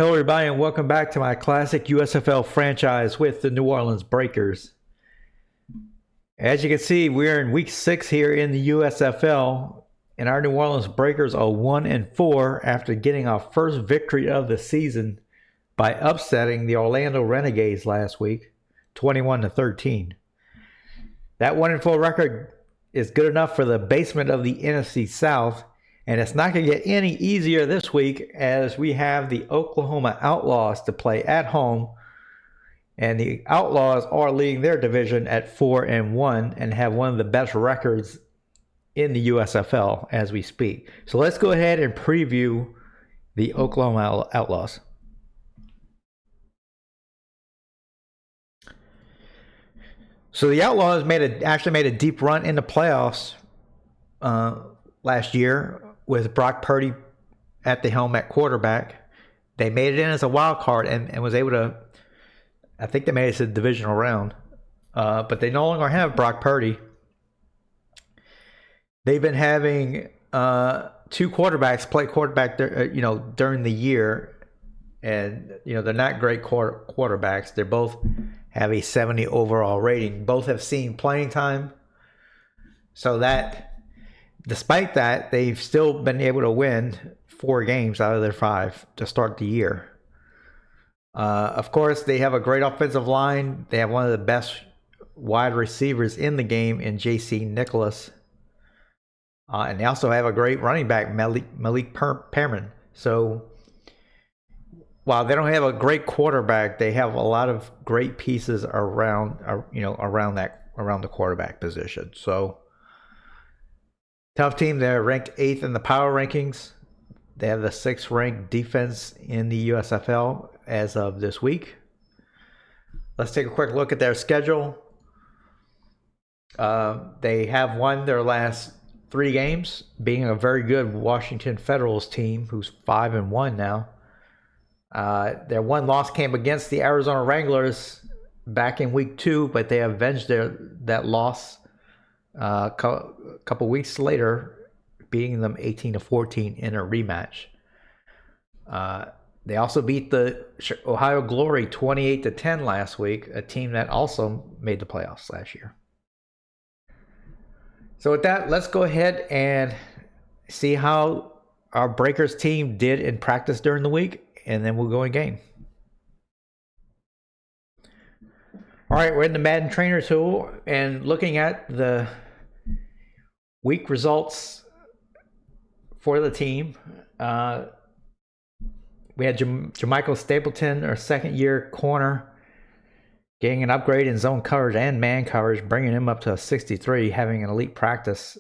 Hello, everybody, and welcome back to my classic USFL franchise with the New Orleans Breakers. As you can see, we're in week 6 here in the USFL, and our New Orleans Breakers are 1-4 after getting our first victory of the season by upsetting the Orlando Renegades last week, 21-13. That 1-4 record is good enough for the basement of the NFC South. And it's not going to get any easier this week as we have the Oklahoma Outlaws to play at home. And the Outlaws are leading their division at 4-1 and have one of the best records in the USFL as we speak. So let's go ahead and preview the Oklahoma Outlaws. So the Outlaws actually made a deep run in the playoffs last year with Brock Purdy at the helm at quarterback. They made it in as a wild card and was able to, I think they made it to the divisional round. But they no longer have Brock Purdy. They've been having two quarterbacks play quarterback during the year. And, they're not great quarterbacks. They both have a 70 overall rating. Both have seen playing time. So that... Despite that, they've still been able to win 4 games out of their 5 to start the year. Of course, they have a great offensive line. They have one of the best wide receivers in the game in J.C. Nicholas. And they also have a great running back, Malik Perman. So while they don't have a great quarterback, they have a lot of great pieces around the quarterback position. So tough team. They're ranked 8th in the power rankings. They have the 6th ranked defense in the USFL as of this week. Let's take a quick look at their schedule. They have won their last 3 games, being a very good Washington Federals team who's 5-1 now. Their one loss came against the Arizona Wranglers back in week 2, but they avenged that loss a couple weeks later, beating them 18-14 in a rematch. They also beat the Ohio Glory 28-10 last week, a team that also made the playoffs last year. So with that, let's go ahead and see how our Breakers team did in practice during the week, and then we'll go in game. All right, we're in the Madden Trainer tool and looking at the week results for the team. We had Jermichael Stapleton, our second-year corner, getting an upgrade in zone coverage and man coverage, bringing him up to a 63, having an elite practice.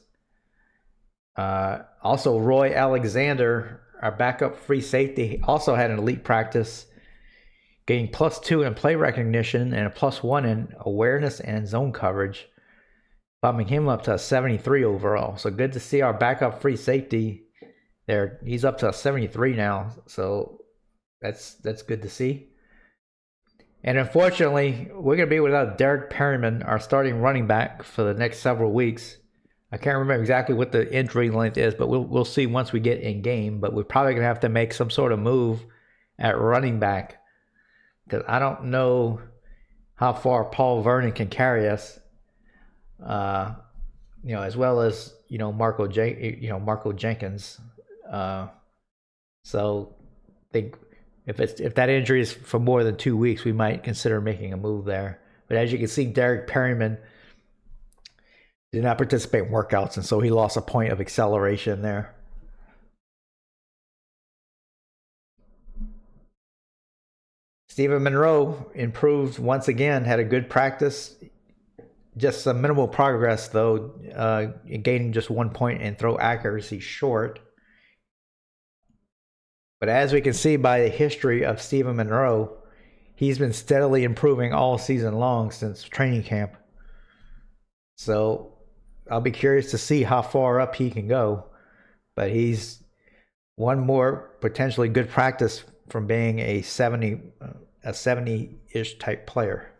Also, Roy Alexander, our backup free safety, also had an elite practice, getting +2 in play recognition and a +1 in awareness and zone coverage, bumping him up to a 73 overall. So good to see our backup free safety there. He's up to a 73 now, so that's good to see. And unfortunately, we're going to be without Derek Perryman, our starting running back, for the next several weeks. I can't remember exactly what the injury length is, but we'll see once we get in game. But we're probably going to have to make some sort of move at running back, because I don't know how far Paul Vernon can carry us, as well as Marco Jenkins. So I think if that injury is for more than 2 weeks, we might consider making a move there. But as you can see, Derek Perryman did not participate in workouts, and so he lost a point of acceleration there. Stephen Monroe improved once again, had a good practice. Just some minimal progress, though, gaining just 1 point in throw accuracy short. But as we can see by the history of Stephen Monroe, he's been steadily improving all season long since training camp. So I'll be curious to see how far up he can go. But he's one more potentially good practice from being a 70-ish type player.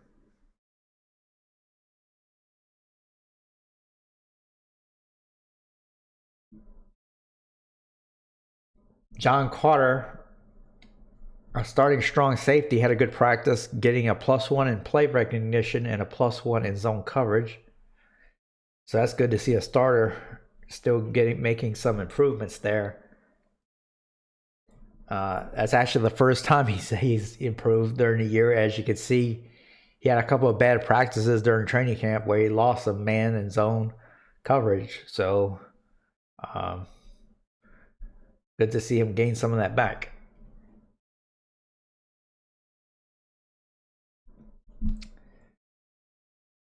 John Carter Our starting strong safety had a good practice, getting a +1 in play recognition and a +1 in zone coverage. So that's good to see a starter still making some improvements there. That's actually the first time he's improved during the year. As you can see, he had a couple of bad practices during training camp where he lost some man and zone coverage. So good to see him gain some of that back.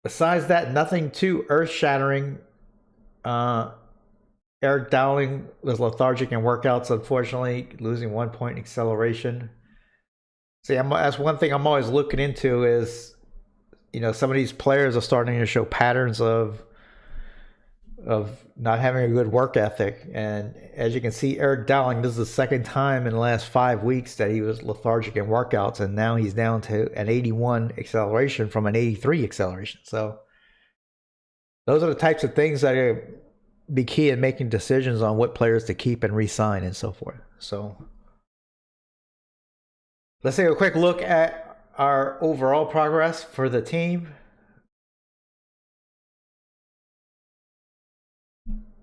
Besides that, nothing too earth-shattering. Eric Dowling was lethargic in workouts, unfortunately, losing 1 point in acceleration. See, that's one thing I'm always looking into is, some of these players are starting to show patterns of not having a good work ethic. And as you can see, Eric Dowling, this is the second time in the last 5 weeks that he was lethargic in workouts, and now he's down to an 81 acceleration from an 83 acceleration. So those are the types of things that are be key in making decisions on what players to keep and re-sign and so forth. So let's take a quick look at our overall progress for the team.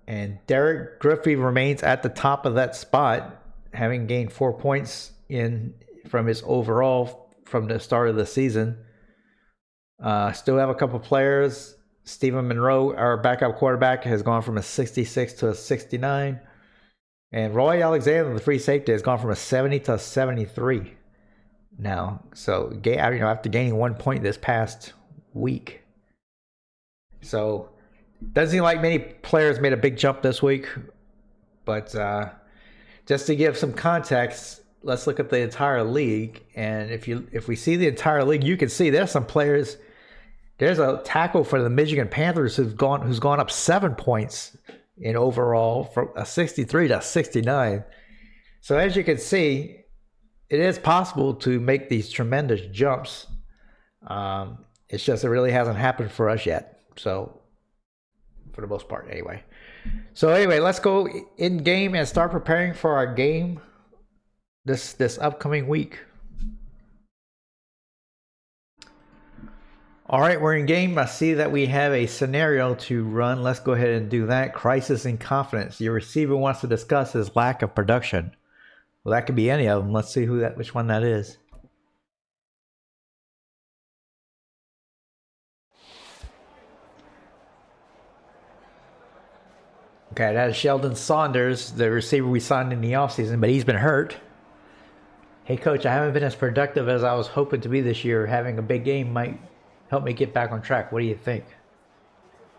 And Derek Griffey remains at the top of that spot, having gained 4 points from his overall from the start of the season. Still have a couple players. Stephen Monroe, our backup quarterback, has gone from a 66 to a 69. And Roy Alexander, the free safety, has gone from a 70 to a 73 now. So, after gaining 1 point this past week. So, doesn't seem like many players made a big jump this week. But just to give some context, let's look at the entire league. And if we see the entire league, you can see there's some players. There's a tackle for the Michigan Panthers who's gone up 7 points in overall from a 63 to 69. So as you can see, it is possible to make these tremendous jumps. It's just it really hasn't happened for us yet. So for the most part, anyway. So anyway, let's go in game and start preparing for our game this upcoming week. All right, we're in game. I see that we have a scenario to run. Let's go ahead and do that. Crisis in confidence. Your receiver wants to discuss his lack of production. Well, that could be any of them. Let's see which one that is. Okay, that is Sheldon Saunders, the receiver we signed in the offseason, but he's been hurt. Hey, Coach, I haven't been as productive as I was hoping to be this year. Having a big game might help me get back on track. What do you think?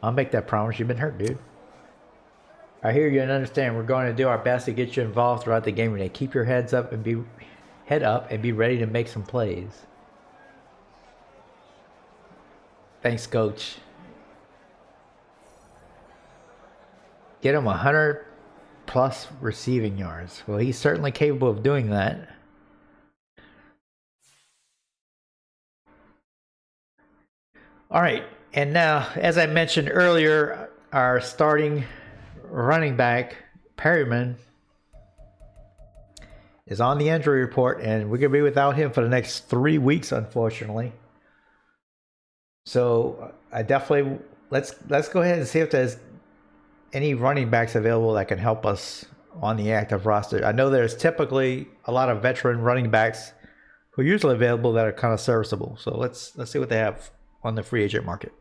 I'll make that promise. You've been hurt, dude. I hear you and understand. We're going to do our best to get you involved throughout the game today. Keep your head up and be ready to make some plays. Thanks, Coach. Get him 100 plus receiving yards. Well, he's certainly capable of doing that. All right, and now, as I mentioned earlier, our starting running back, Perryman, is on the injury report, and we're going to be without him for the next 3 weeks, unfortunately. So I definitely, let's go ahead and see if there's any running backs available that can help us on the active roster. I know there's typically a lot of veteran running backs who are usually available that are kind of serviceable. So let's see what they have on the free agent market.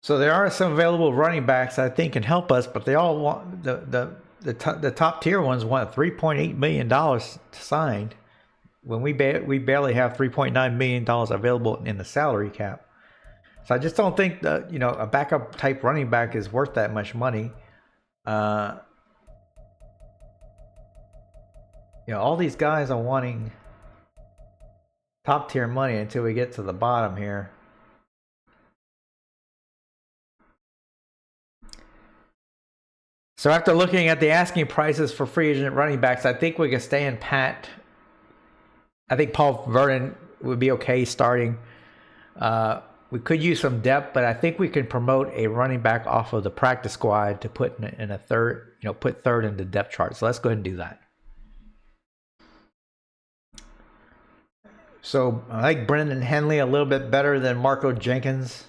So there are some available running backs I think can help us, but they all want the top tier ones want $3.8 million to sign when we barely have $3.9 million available in the salary cap. So I just don't think that a backup type running back is worth that much money. All these guys are wanting top tier money until we get to the bottom here. So after looking at the asking prices for free agent running backs, I think we can stand pat. I think Paul Vernon would be okay starting. We could use some depth, but I think we can promote a running back off of the practice squad to put in a third, put third in the depth chart. So let's go ahead and do that. So I like Brendan Henley a little bit better than Marco Jenkins.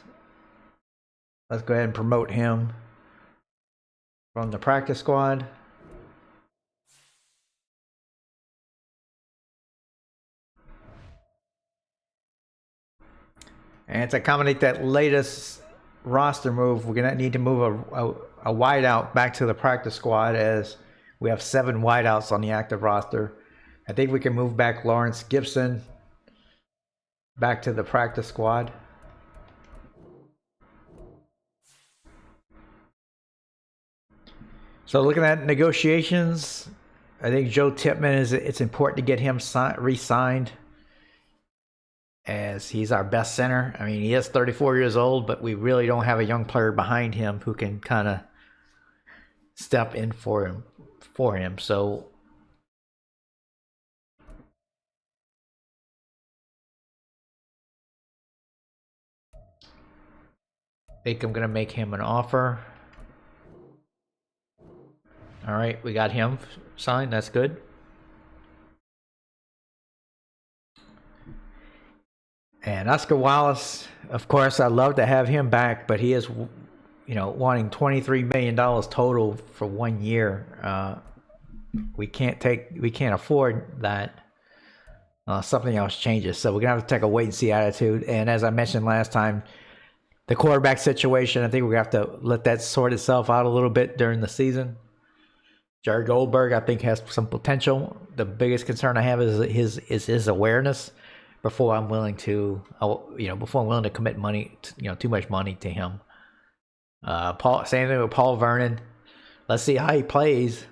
Let's go ahead and promote him from the practice squad. And to accommodate that latest roster move, we're going to need to move a wideout back to the practice squad, as we have 7 wideouts on the active roster. I think we can move back Lawrence Gibson back to the practice squad. So looking at negotiations, I think Joe Tippmann, it's important to get him re-signed, as he's our best center. I mean, he is 34 years old, but we really don't have a young player behind him who can kind of step in for him. So I think I'm going to make him an offer. All right, we got him signed. That's good. And Oscar Wallace, of course, I'd love to have him back, but he is, wanting $23 million total for 1 year. We can't afford that. Something else changes. So we're going to have to take a wait-and-see attitude. And as I mentioned last time, the quarterback situation, I think we're going to have to let that sort itself out a little bit during the season. Jared Goldberg, I think, has some potential. The biggest concern I have is his awareness before I'm willing to, commit money, too much money to him. Same thing with Paul Vernon. Let's see how he plays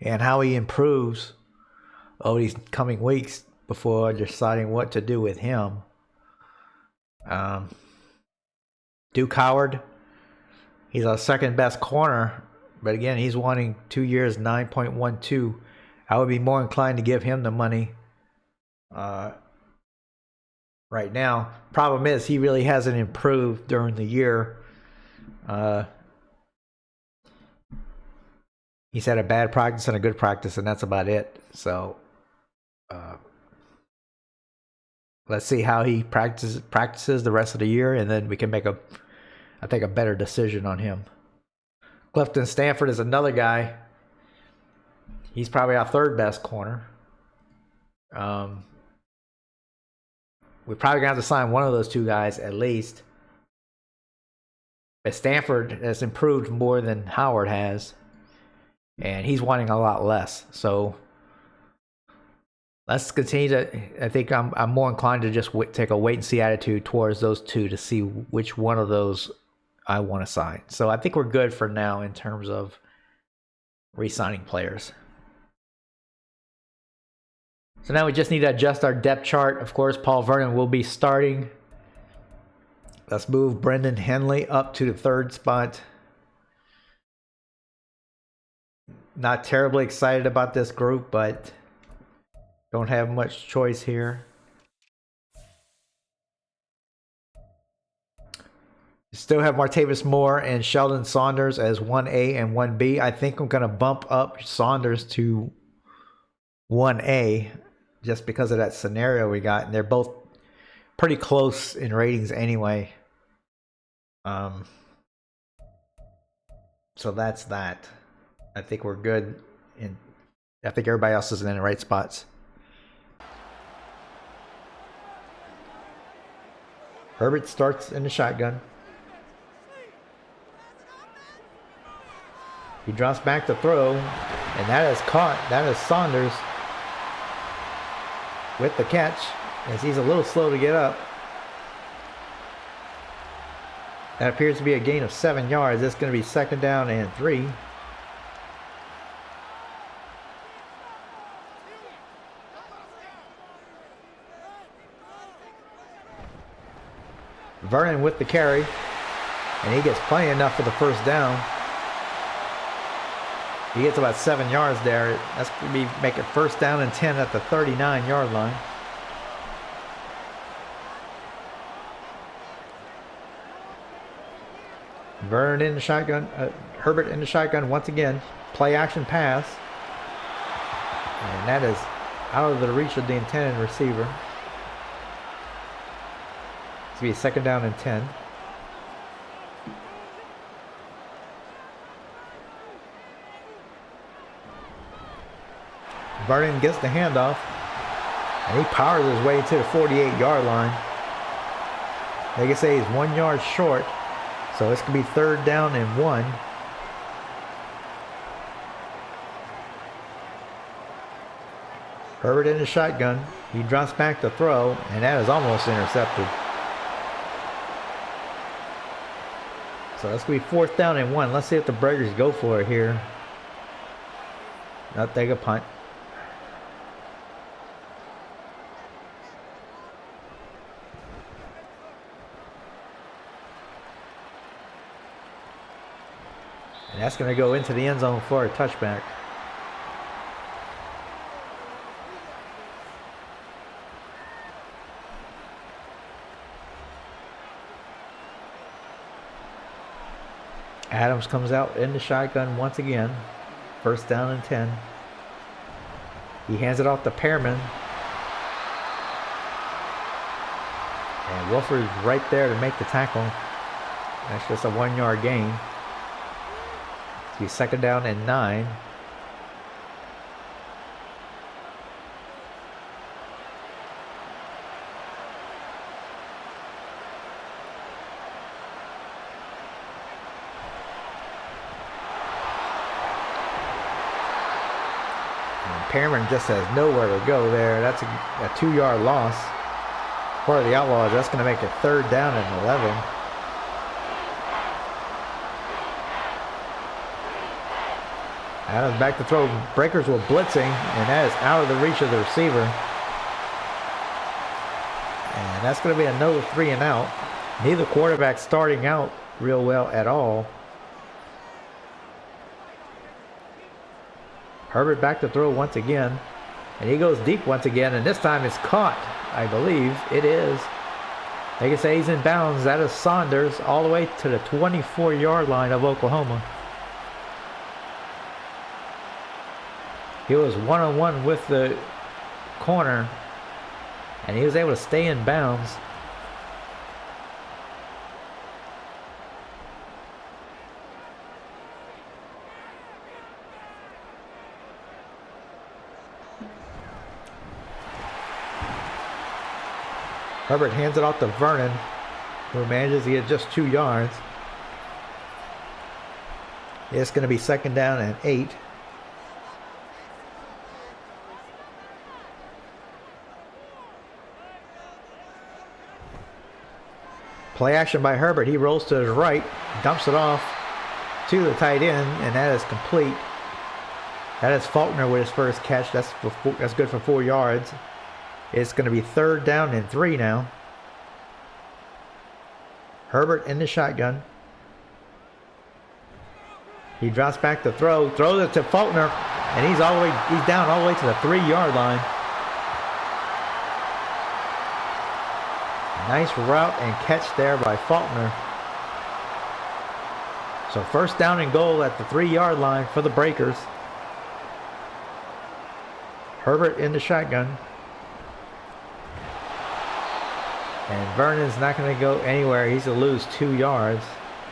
and how he improves over these coming weeks before deciding what to do with him. Duke Howard, he's our second best corner, but again, he's wanting 2 years, 9.12. I would be more inclined to give him the money right now. Problem is, he really hasn't improved during the year. He's had a bad practice and a good practice, and that's about it. So let's see how he practices the rest of the year, and then we can make a better decision on him. Clifton Stanford is another guy. He's probably our third best corner. We're probably going to have to sign one of those two guys at least. But Stanford has improved more than Howard has, and he's wanting a lot less. So let's continue to. I think I'm more inclined to just take a wait and see attitude towards those two to see which one of those I want to sign. So I think we're good for now in terms of re-signing players. So now we just need to adjust our depth chart. Of course, Paul Vernon will be starting. Let's move Brendan Henley up to the third spot. Not terribly excited about this group, but don't have much choice here. Still have Martavis Moore and Sheldon Saunders as 1A and 1B. I think I'm going to bump up Saunders to 1A just because of that scenario we got. And they're both pretty close in ratings anyway. So that's that. I think we're good. I think everybody else is in the right spots. Herbert starts in the shotgun. He drops back to throw, and that is caught. That is Saunders with the catch, as he's a little slow to get up. That appears to be a gain of 7 yards. That's going to be 2nd down and 3. Vernon with the carry, and he gets plenty enough for the first down. He gets about 7 yards there. That's going to be make it 1st down and 10 at the 39-yard line. Vernon in the shotgun. Herbert in the shotgun once again. Play action pass. And that is out of the reach of the intended receiver. It's going to be 2nd down and 10. Vernon gets the handoff. And he powers his way to the 48-yard line. They can say he's 1 yard short. So it's going to be 3rd down and 1. Herbert in the shotgun. He drops back to throw, and that is almost intercepted. So that's going to be 4th down and 1. Let's see if the Breakers go for it here. Not take a punt. And that's going to go into the end zone for a touchback. Adams comes out in the shotgun once again. 1st down and 10. He hands it off to Pearman. And Wolford's right there to make the tackle. That's just a 1 yard gain. He's 2nd down and 9. Pearman just has nowhere to go there. That's a 2 yard loss for the Outlaws. That's going to make it 3rd down and 11. Adams back to throw. Breakers were blitzing, and that is out of the reach of the receiver. And that's going to be another 3 and out. Neither quarterback starting out real well at all. Herbert back to throw once again. And he goes deep once again, and this time it's caught. I believe it is. They can say he's in bounds. That is Saunders all the way to the 24-yard line of Oklahoma. He was one-on-one with the corner, and he was able to stay in bounds. Herbert hands it off to Vernon, who manages to get just 2 yards. It's going to be 2nd down and 8. Play action by Herbert. He rolls to his right, dumps it off to the tight end, and that is complete. That is Faulkner with his first catch. That's good for 4 yards. It's going to be 3rd down and 3 now. Herbert in the shotgun. He drops back to throw, throws it to Faulkner, and he's down all the way to the 3-yard line. Nice route and catch there by Faulkner. So 1st down and goal at the 3-yard line for the Breakers. Herbert in the shotgun. And Vernon's not going to go anywhere. He's going to lose 2 yards.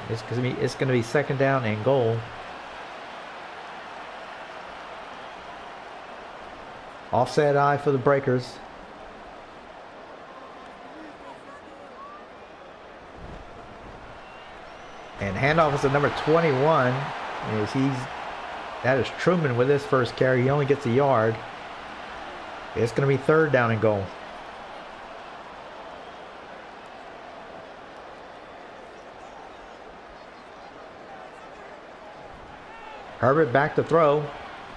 It's going to be 2nd down and goal. Offset eye for the Breakers. And handoff is to number 21. That is Truman with his first carry. He only gets a yard. It's going to be 3rd down and goal. Herbert back to throw.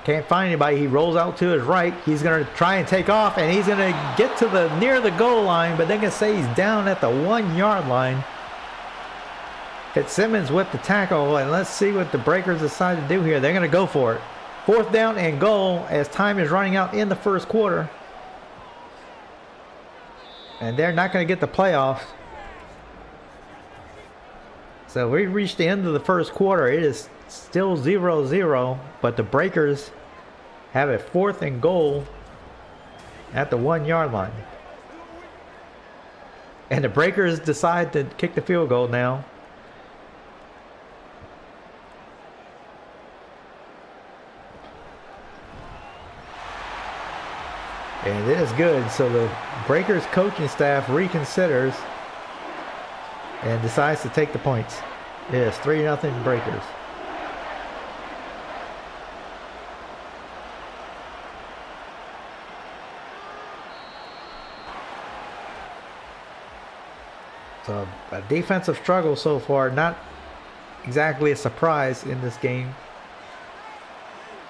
Can't find anybody. He rolls out to his right. He's going to try and take off, and he's going to get to near the goal line, but they can say he's down at the 1-yard line. Fitzsimmons with the tackle, and let's see what the Breakers decide to do here. They're going to go for it. 4th down and goal as time is running out in the 1st quarter. And they're not going to get the playoffs. So we reached the end of the first quarter. It is still 0-0, but the Breakers have a 4th and goal at the 1-yard line. And the Breakers decide to kick the field goal now. And it is good. So the Breakers coaching staff reconsiders and decides to take the points. It is 3-0 Breakers. So a defensive struggle so far, not exactly a surprise in this game.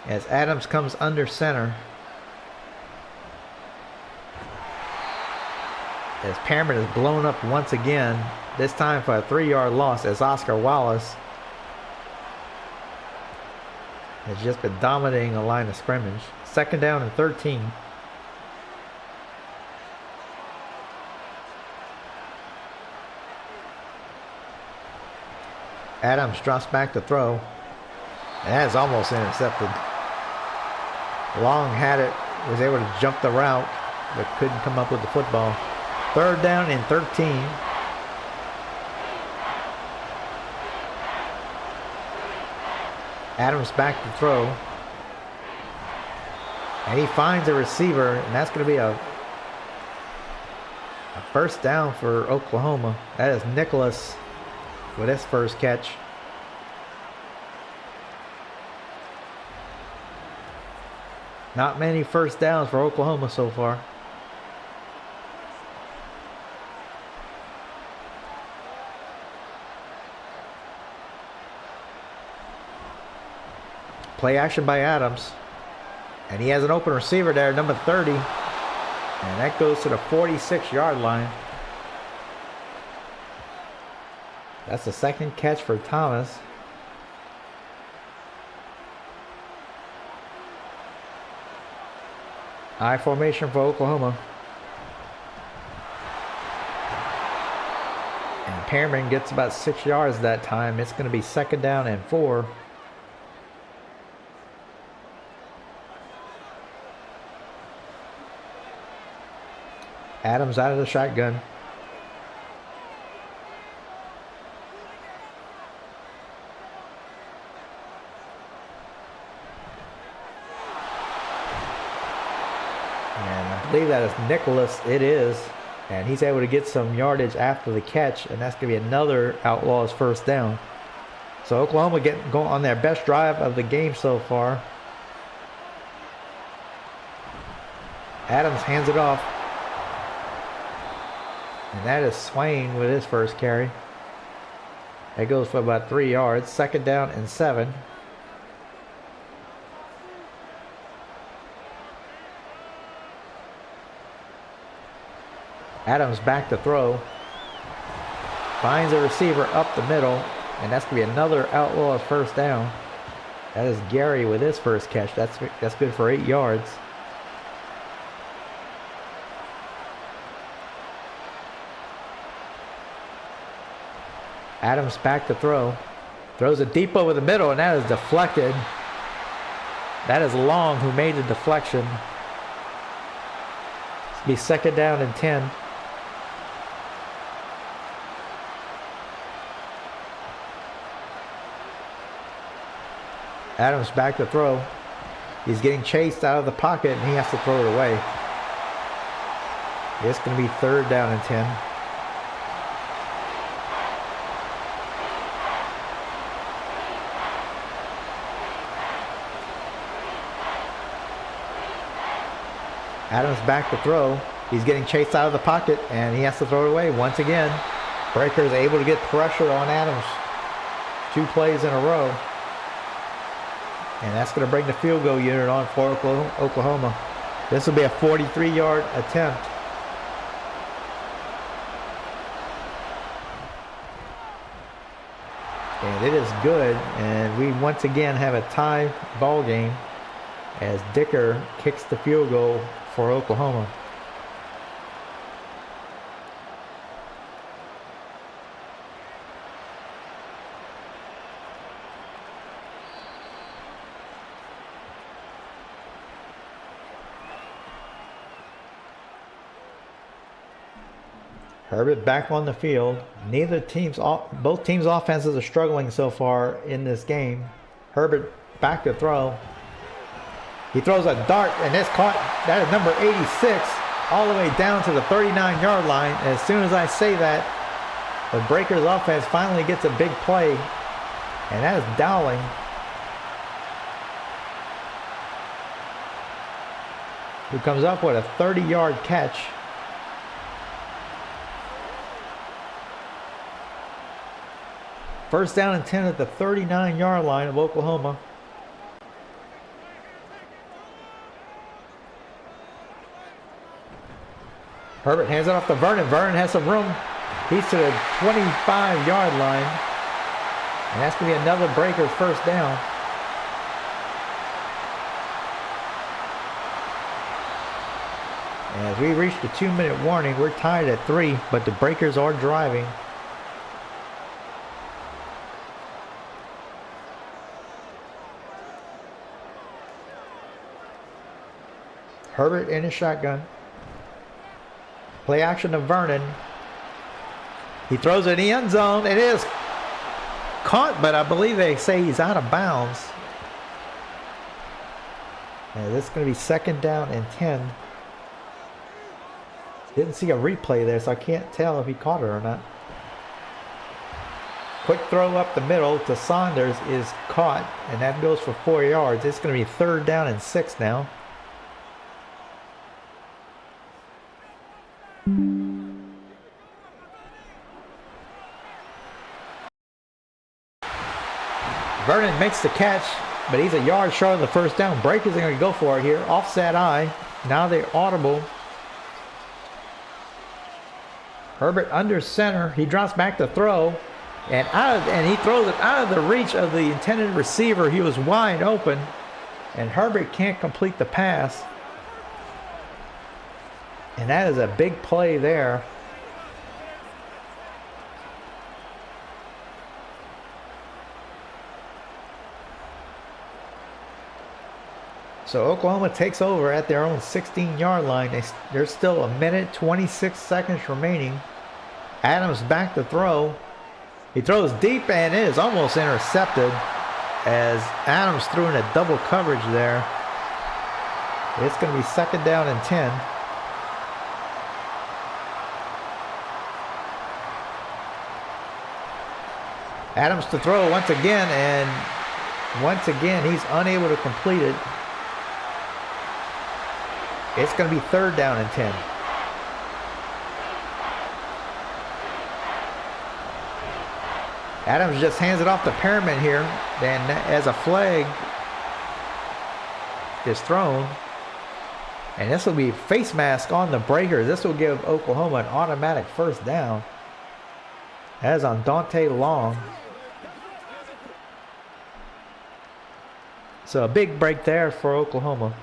As Adams comes under center. As Pearman is blown up once again, this time for a 3-yard loss as Oscar Wallace has just been dominating the line of scrimmage. 2nd down and 13. Adams drops back to throw. And that is almost intercepted. Long had it, was able to jump the route, but couldn't come up with the football. 3rd down and 13. Adams back to throw. And he finds a receiver, and that's going to be a 1st down for Oklahoma. That is Nicholas with his first catch. Not many 1st downs for Oklahoma so far. Play action by Adams. And he has an open receiver there, number 30. And that goes to the 46-yard line. That's the 2nd catch for Thomas. I formation for Oklahoma. And Pearman gets about 6 yards that time. It's going to be 2nd down and 4. Adams out of the shotgun. And I believe that is Nicholas. It is. And he's able to get some yardage after the catch. And that's going to be another Outlaws 1st down. So Oklahoma going on their best drive of the game so far. Adams hands it off. And that is Swain with his first carry. That goes for about 3 yards. 2nd down and 7. Adams back to throw. Finds a receiver up the middle. And that's going to be another Outlaws 1st down. That is Gary with his first catch. That's good for 8 yards. Adams back to throw. Throws it deep over the middle, and that is deflected. That is Long who made the deflection. It's be 2nd down and 10. Adams back to throw. He's getting chased out of the pocket, and he has to throw it away. It's going to be 3rd down and 10. Adams back to throw. He's getting chased out of the pocket, and he has to throw it away once again. Breakers able to get pressure on Adams 2 plays in a row. And that's going to bring the field goal unit on for Oklahoma. This will be a 43-yard attempt. And it is good. And we once again have a tie ball game as Dicker kicks the field goal for Oklahoma. Herbert back on the field. Both teams' offenses are struggling so far in this game. Herbert back to throw. He throws a dart, and it's caught. That is number 86, all the way down to the 39-yard line. As soon as I say that, the Breakers offense finally gets a big play, and that is Dowling. Who comes up with a 30-yard catch. First down and 10 at the 39-yard line of Oklahoma. Herbert hands it off to Vernon. Vernon has some room. He's to the 25-yard line. And that's going to be another Breakers first down. As we reach the 2-minute warning, we're tied at 3, but the Breakers are driving. Herbert in his shotgun. Play action to Vernon. He throws it in the end zone. It is caught, but I believe they say he's out of bounds. And this is going to be second down and 10. Didn't see a replay there, so I can't tell if he caught it or not. Quick throw up the middle to Saunders is caught, and that goes for 4 yards. It's going to be third down and 6 now. Vernon makes the catch, but he's a yard short of the first down. Breakers are going to go for it here. Offset eye. Now they're audible. Herbert under center. He drops back to throw. And he throws it out of the reach of the intended receiver. He was wide open. And Herbert can't complete the pass. And that is a big play there. So Oklahoma takes over at their own 16-yard line. There's still a minute, 26 seconds remaining. Adams back to throw. He throws deep, and it is almost intercepted as Adams threw in a double coverage there. It's going to be second down and 10. Adams to throw once again, and once again he's unable to complete it. It's going to be third down and 10. Adams just hands it off to Perriman here. Then as a flag is thrown. And this will be face mask on the Breakers. This will give Oklahoma an automatic first down. That is on Dante Long. So a big break there for Oklahoma.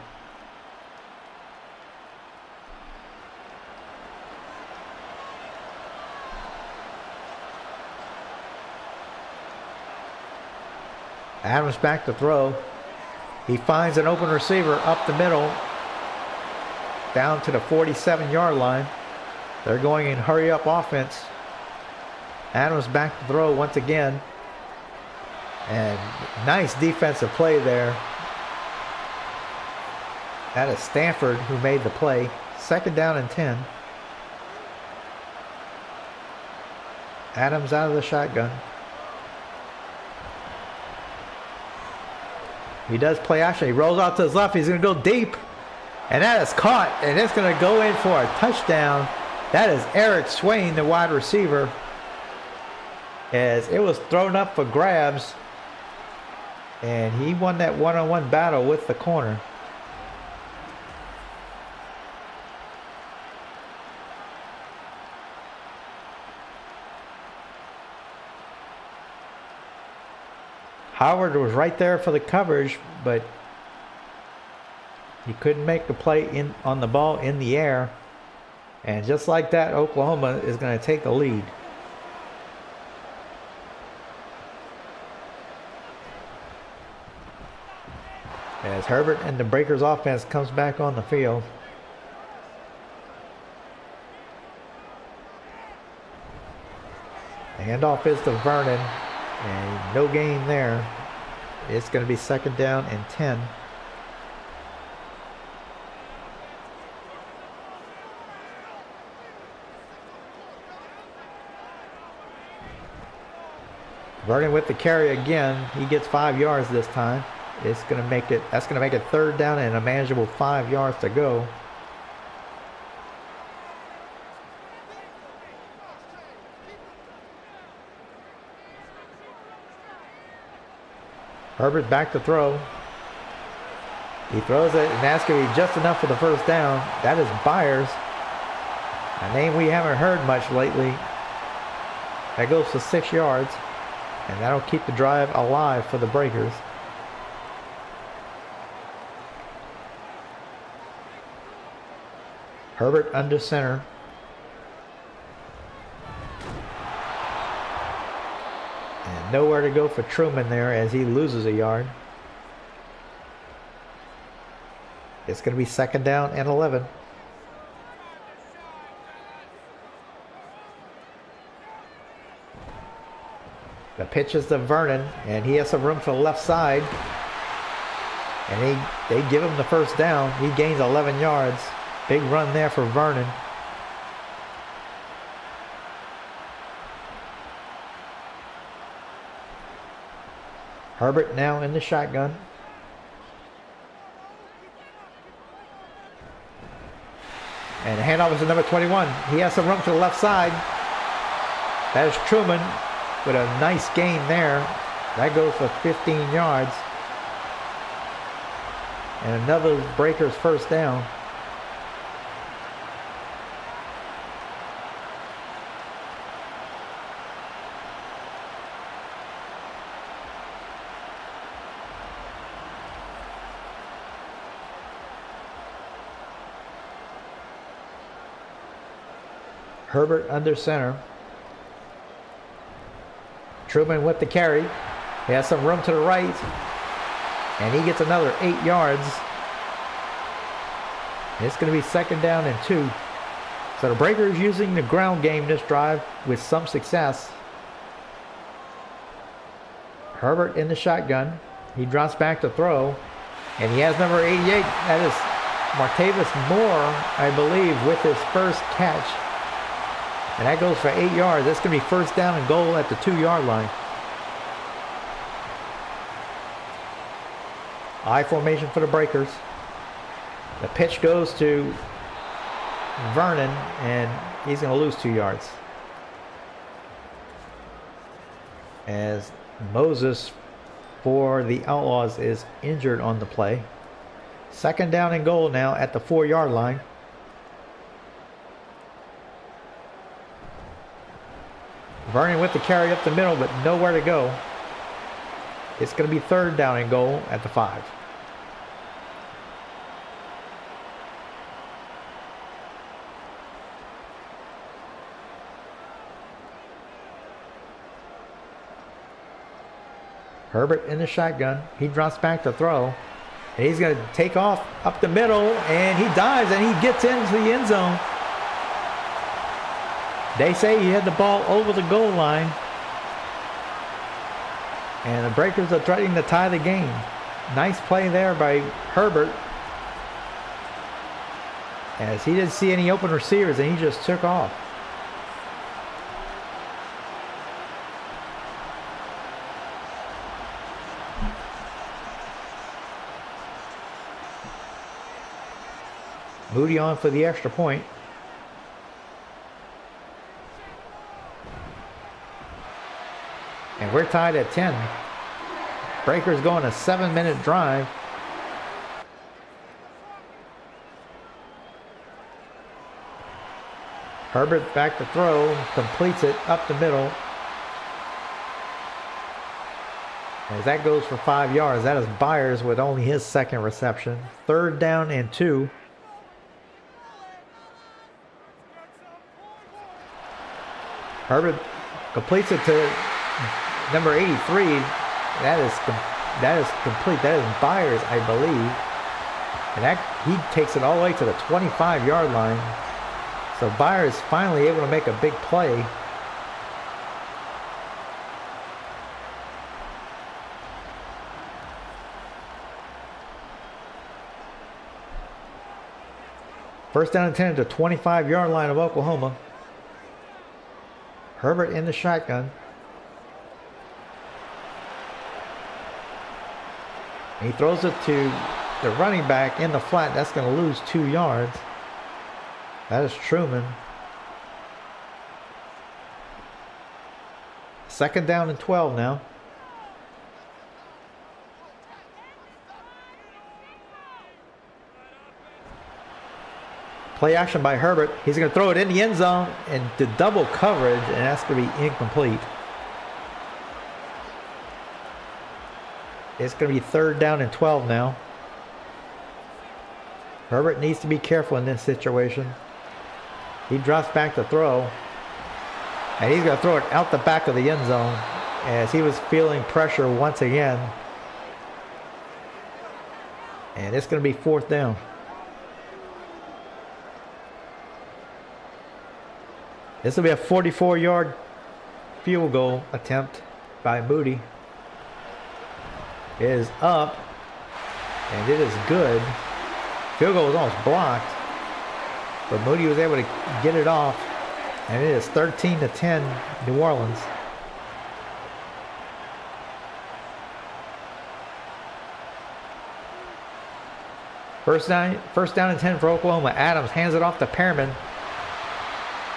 Adams back to throw. He finds an open receiver up the middle, down to the 47-yard line. They're going in hurry-up offense. Adams back to throw once again. And nice defensive play there. That is Stanford who made the play. Second down and 10. Adams out of the shotgun. He does play action. He rolls out to his left. He's going to go deep. And that is caught. And it's going to go in for a touchdown. That is Eric Swain, the wide receiver. As it was thrown up for grabs. And he won that one-on-one battle with the corner. Howard was right there for the coverage, but he couldn't make the play on the ball in the air. And just like that, Oklahoma is going to take the lead. As Herbert and the Breakers offense comes back on the field. Handoff is to Vernon, and no gain there. It's going to be 2nd down and 10. Vernon with the carry again. He gets 5 yards this time. It's going to make it. That's going to make it 3rd down and a manageable 5 yards to go. Herbert back to throw. He throws it, and that's going to be just enough for the 1st down. That is Byers, a name we haven't heard much lately. That goes for 6 yards, and that'll keep the drive alive for the Breakers. Herbert under center. And nowhere to go for Truman there as he loses a yard. It's going to be 2nd down and 11. The pitch is to Vernon, and he has some room for the left side. And they give him the 1st down. He gains 11 yards. Big run there for Vernon. Herbert now in the shotgun. And the handoff is to number 21. He has some room to the left side. That is Truman with a nice gain there. That goes for 15 yards. And another Breakers 1st down. Herbert under center. Truman with the carry. He has some room to the right. And he gets another 8 yards. It's going to be 2nd down and 2. So the Breakers using the ground game this drive with some success. Herbert in the shotgun. He drops back to throw. And he has number 88. That is Martavis Moore, I believe, with his first catch. And that goes for 8 yards. That's going to be 1st down and goal at the 2-yard line. I formation for the Breakers. The pitch goes to Vernon, and he's going to lose 2 yards. As Moses for the Outlaws is injured on the play. 2nd down and goal now at the 4-yard line. Vernon with the carry up the middle, but nowhere to go. It's going to be 3rd down and goal at the 5. Herbert in the shotgun. He drops back to throw. And he's going to take off up the middle, and he dives, and he gets into the end zone. They say he had the ball over the goal line. And the Breakers are trying to tie the game. Nice play there by Herbert. As he didn't see any open receivers, and he just took off. Moody on for the extra point. And we're tied at 10. Breakers going a 7-minute drive. Herbert back to throw, completes it up the middle. As that goes for 5 yards. That is Byers with only his 2nd reception. 3rd down and 2. Herbert completes it to number 83. That is complete. That is Byers, I believe. And he takes it all the way to the 25-yard line. So Byers finally able to make a big play. First down and 10 at the 25-yard line of Oklahoma. Herbert in the shotgun. He throws it to the running back in the flat. That's going to lose 2 yards. That is Truman. Second down and 12 now. Play action by Herbert. He's going to throw it in the end zone and to double coverage, and that's going to be incomplete. It's going to be third down and 12 now. Herbert needs to be careful in this situation. He drops back to throw. And he's going to throw it out the back of the end zone as he was feeling pressure once again. And it's going to be fourth down. This will be a 44-yard field goal attempt by Moody. It is up, and it is good. Field goal was almost blocked, but Moody was able to get it off, and it is 13-10 New Orleans. First down and 10 for Oklahoma. Adams hands it off to Pearman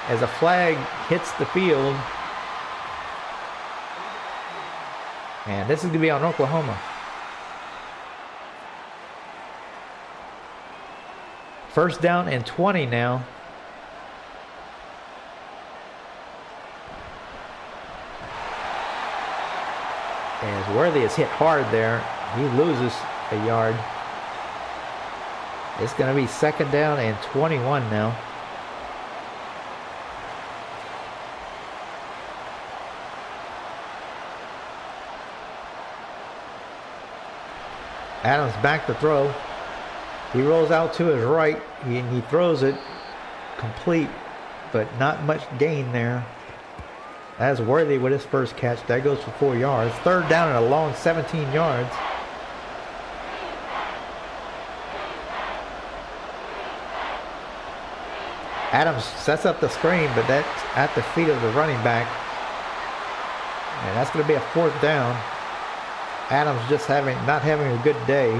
as a flag hits the field. And this is going to be on Oklahoma. First down and 20 now. As Worthy is hit hard there. He loses a yard. It's going to be second down and 21 now. Adams back to throw. He rolls out to his right. He throws it complete, but not much gain there. That's Worthy with his first catch. That goes for 4 yards. Third down and a long 17 yards. Adams sets up the screen, but that's at the feet of the running back. And that's going to be a fourth down. Adams just not having a good day.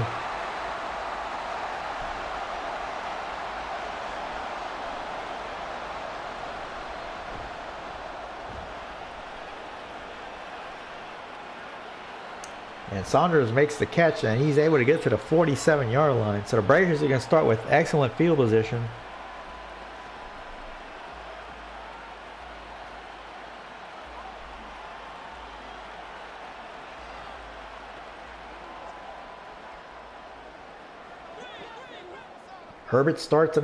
And Saunders makes the catch, and he's able to get to the 47-yard line. So the Breakers are going to start with excellent field position. Herbert starts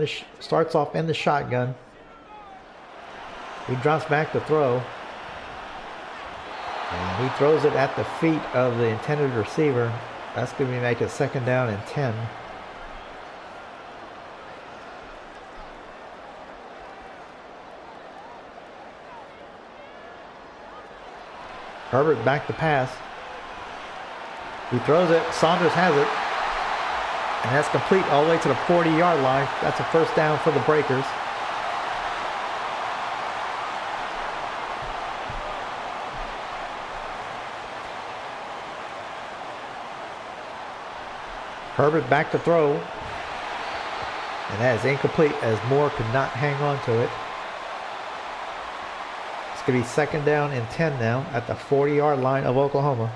off in the shotgun. He drops back to throw. And he throws it at the feet of the intended receiver. That's going to make it second down and 10. Herbert back to pass. He throws it. Saunders has it. And that's complete all the way to the 40-yard line. That's a first down for the Breakers. Herbert back to throw. And that is incomplete as Moore could not hang on to it. It's going to be second down and 10 now at the 40-yard line of Oklahoma.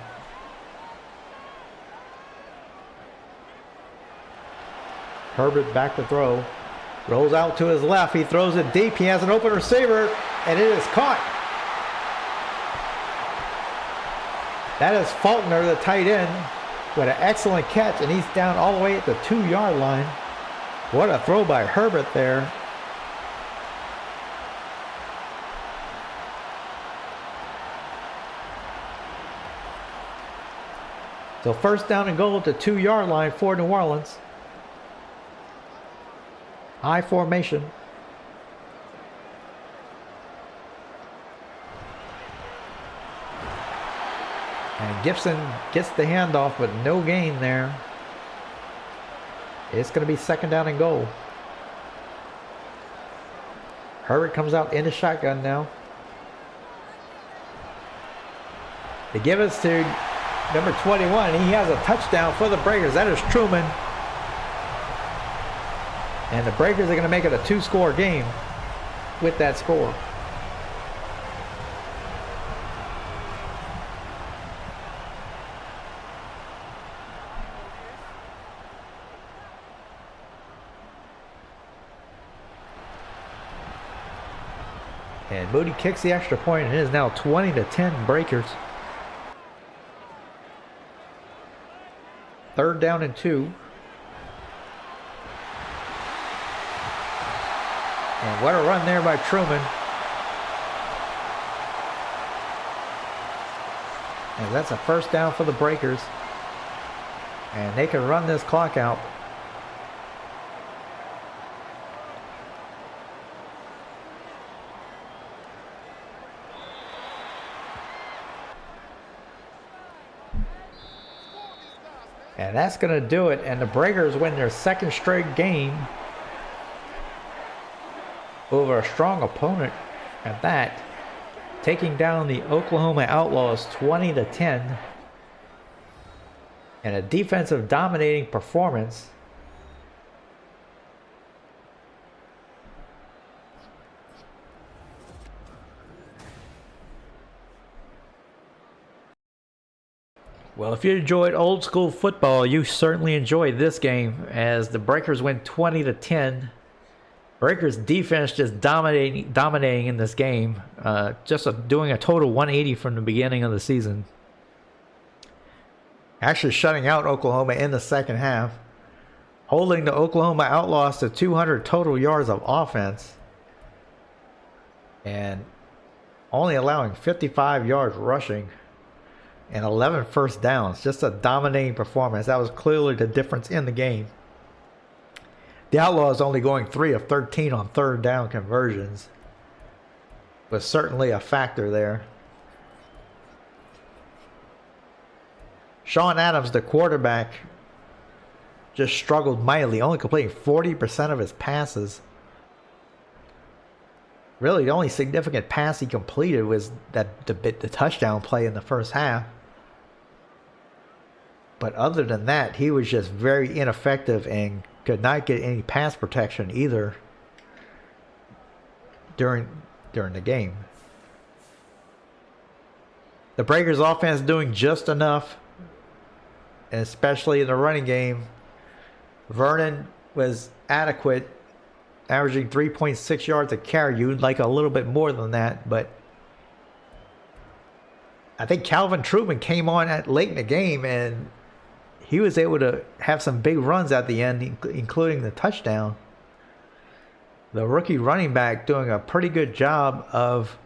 Herbert back to throw. Rolls out to his left. He throws it deep. He has an open receiver, and it is caught. That is Faulkner, the tight end, with an excellent catch, and he's down all the way at the 2-yard line. What a throw by Herbert there. So first down and goal at the 2-yard line for New Orleans. I formation. And Gibson gets the handoff, but no gain there. It's going to be second down and goal. Herbert comes out in the shotgun now. They give us to number 21. He has a touchdown for the Breakers. That is Truman. And the Breakers are going to make it a 2-score game with that score. And Moody kicks the extra point, and it is now 20-10 Breakers. 3rd down and 2. And what a run there by Truman. And that's a 1st down for the Breakers. And they can run this clock out. And that's going to do it. And the Breakers win their 2nd straight game over a strong opponent at that, taking down the Oklahoma Outlaws 20-10. And a defensive dominating performance. Well, if you enjoyed old school football, you certainly enjoyed this game as the Breakers win 20-10. Breakers defense just dominating in this game, doing a total 180 from the beginning of the season. Actually shutting out Oklahoma in the 2nd half, holding the Oklahoma Outlaws to 200 total yards of offense, and only allowing 55 yards rushing. And 11 first downs. Just a dominating performance. That was clearly the difference in the game. The Outlaws only going 3 of 13 on 3rd down conversions. Was certainly a factor there. Sean Adams, the quarterback, just struggled mightily, only completing 40% of his passes. Really, the only significant pass he completed was the touchdown play in the 1st half. But other than that, he was just very ineffective and could not get any pass protection either during the game. The Breakers offense doing just enough, and especially in the running game. Vernon was adequate, averaging 3.6 yards a carry. You'd like a little bit more than that, but I think Calvin Truman came on late in the game, and he was able to have some big runs at the end, including the touchdown. The rookie running back doing a pretty good job of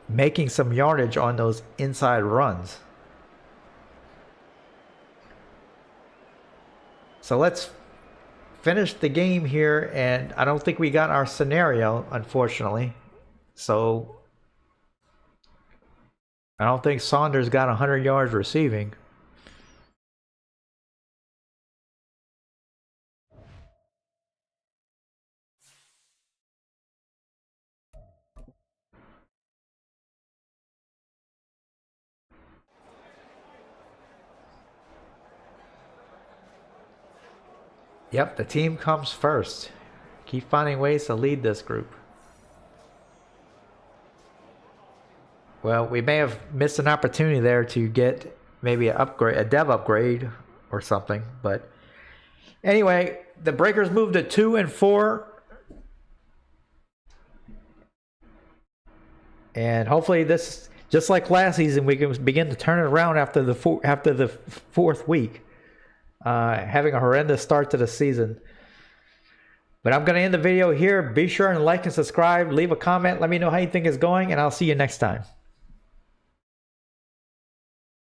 making some yardage on those inside runs. So let's finish the game here, and I don't think we got our scenario, unfortunately. So I don't think Saunders got 100 yards receiving. Yep, the team comes first. Keep finding ways to lead this group. Well, we may have missed an opportunity there to get maybe an upgrade, a dev upgrade or something. But anyway, the Breakers moved to 2-4. And hopefully this, just like last season, we can begin to turn it around after the 4th week. Having a horrendous start to the season. But I'm going to end the video here. Be sure and like and subscribe. Leave a comment. Let me know how you think it's going. And I'll see you next time.